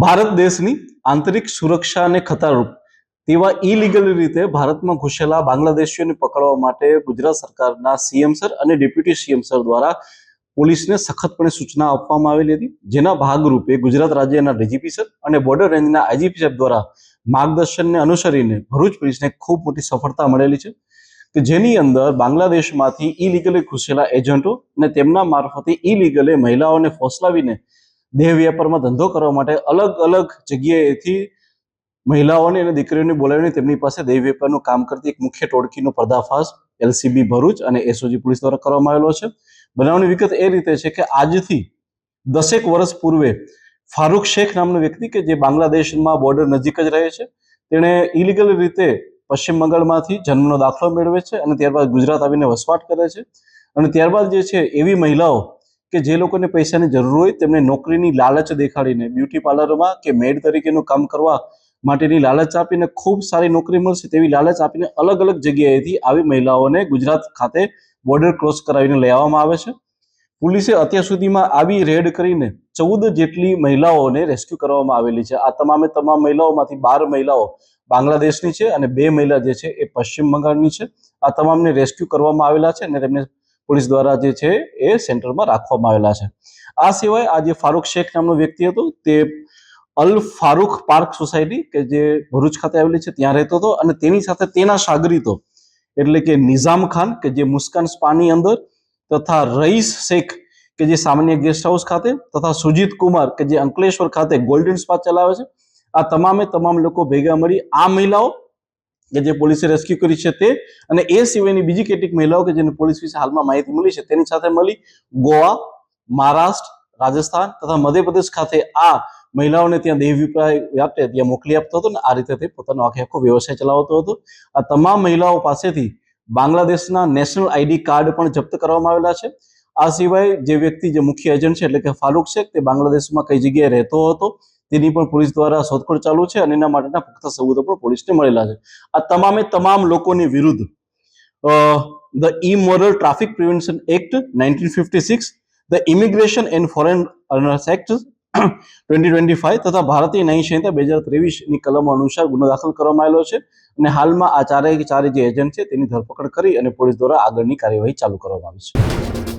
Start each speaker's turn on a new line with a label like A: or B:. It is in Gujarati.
A: ભારત દેશની આંતરિક સુરક્ષાને ખતરારૂપ તેવા ઇલીગલ રીતે ભારતમાં ઘૂસેલા બાંગ્લાદેશીઓને પકડવા માટે ગુજરાત સરકારના સીએમ સર અને ડેપ્યુટી સીએમ સર દ્વારા પોલીસને સખતપણે સૂચના આપવામાં આવેલી હતી, જેના ભાગરૂપે ગુજરાત રાજ્યના ડીજીપી સર અને બોર્ડર રેન્જના આઈજીપી સાહેબ દ્વારા માર્ગદર્શનને અનુસરીને ભરૂચ પોલીસને ખૂબ મોટી સફળતા મળેલી છે કે જેની અંદર બાંગ્લાદેશમાંથી ઇલીગલી ઘૂસેલા એજન્ટો અને તેમના મારફતે ઇલીગલે મહિલાઓને ફોસલાવીને દેહ વ્યાપારમાં ધંધો કરવા માટે અલગ અલગ જગ્યાએથી મહિલાઓને અને દીકરીઓને બોલાવીને તેમની પાસે દેહ વ્યાપારનું કામ કરતી એક મુખ્ય ટોળકીનો પર્દાફાશ એલસીબી ભરૂચ અને એસઓજી પોલીસ દ્વારા કરવામાં આવેલો છે. બનાવની વિગત એ રીતે છે કે આજથી 10 વર્ષ પૂર્વે ફારૂક શેખ નામનો વ્યક્તિ કે જે બાંગ્લાદેશમાં બોર્ડર નજીક જ રહે છે, તેણે ઇલીગલ રીતે પશ્ચિમ બંગાળમાંથી જન્મનો દાખલો મેળવે છે અને ત્યારબાદ ગુજરાત આવીને વસવાટ કરે છે અને ત્યારબાદ જે છે એવી મહિલાઓ કે જે લોકોને પૈસાની જરૂર હોય તેમને નોકરીની લાલચ દેખાડીને બ્યુટી પાર્લરમાં કે મેડ તરીકેનું કામ કરવા માટેની લાલચ આપીને ખૂબ સારી નોકરી મળશે તેવી લાલચ આપીને અલગ અલગ જગ્યાએથી આવી મહિલાઓને ગુજરાત ખાતે બોર્ડર ક્રોસ કરાવીને લઈ આવવામાં આવે છે. પોલીસે અત્યાર સુધીમાં આવી રેડ કરીને 14 જેટલી મહિલાઓને રેસ્ક્યુ કરવામાં આવેલી છે. આ તમામ મહિલાઓમાંથી 12 મહિલાઓ બાંગ્લાદેશની છે અને 2 મહિલા જે છે એ પશ્ચિમ બંગાળની છે. આ તમામને રેસ્ક્યુ કરવામાં આવેલા છે અને તેમને પોલીસ દ્વારા જે છે એ સેન્ટરમાં રાખવામાં આવેલા છે. આ સિવાય આ જે ફારૂક શેખ નામનો વ્યક્તિ હતો તે અલ ફારૂક પાર્ક સોસાયટી કે જે ભરૂચ ખાતે આવેલી છે ત્યાં રહેતો હતો અને તેની સાથે તેના શાગરીતો એટલે કે નિઝામ ખાન કે જે મુસ્કાન સ્પાની અંદર તથા રઈસ શેખ કે જે સામાન્ય ગેસ્ટ હાઉસ ખાતે તથા સુજીત કુમાર કે જે અંકલેશ્વર ખાતે ગોલ્ડન સ્પા ચલાવે છે, આ તમામ લોકો ભેગા મળી આ મહિલાઓ કે જે પોલીસે રેસ્ક્યુ કરી છે તે અને એ સિવાયની બીજી કેટલીક મહિલાઓ કે જેને પોલીસ વિશે હાલમાં માહિતી મળી છે તેની સાથે મળી ગોવા, મહારાષ્ટ્ર, રાજસ્થાન તથા મધ્યપ્રદેશ ખાતે આ મહિલાઓને ત્યાં દેહ વ્યાપાર ત્યાં મોકલી આપતો હતો ને આ રીતે તે પોતાનો આખો વ્યવસાય ચલાવતો હતો. આ તમામ મહિલાઓ પાસેથી બાંગ્લાદેશના નેશનલ આઈડી કાર્ડ પણ જપ્ત કરવામાં આવેલા છે. આ સિવાય જે વ્યક્તિ જે મુખ્ય એજન્ટ છે એટલે કે ફારૂક શેખ તે બાંગ્લાદેશમાં કઈ જગ્યાએ રહેતો હતો તેની પણ પોલીસ દ્વારા શોધખોળ ચાલુ છે અને એના માટેના પુખ્તા સબૂતો પણ પોલીસને મળેલા છે. આ તમામ લોકોની વિરુદ્ધ the immoral traffic prevention act 1956, the immigration and foreigners act 2025 તથા ભારતીય ન્યાય સંહિતા 2023 ની કલમો અનુસાર ગુનો દાખલ કરવામાં આવેલો છે અને હાલમાં આ ચારે જે એજન્ટ છે તેની ધરપકડ કરી અને પોલીસ દ્વારા આગળની કાર્યવાહી ચાલુ કરવામાં આવી છે.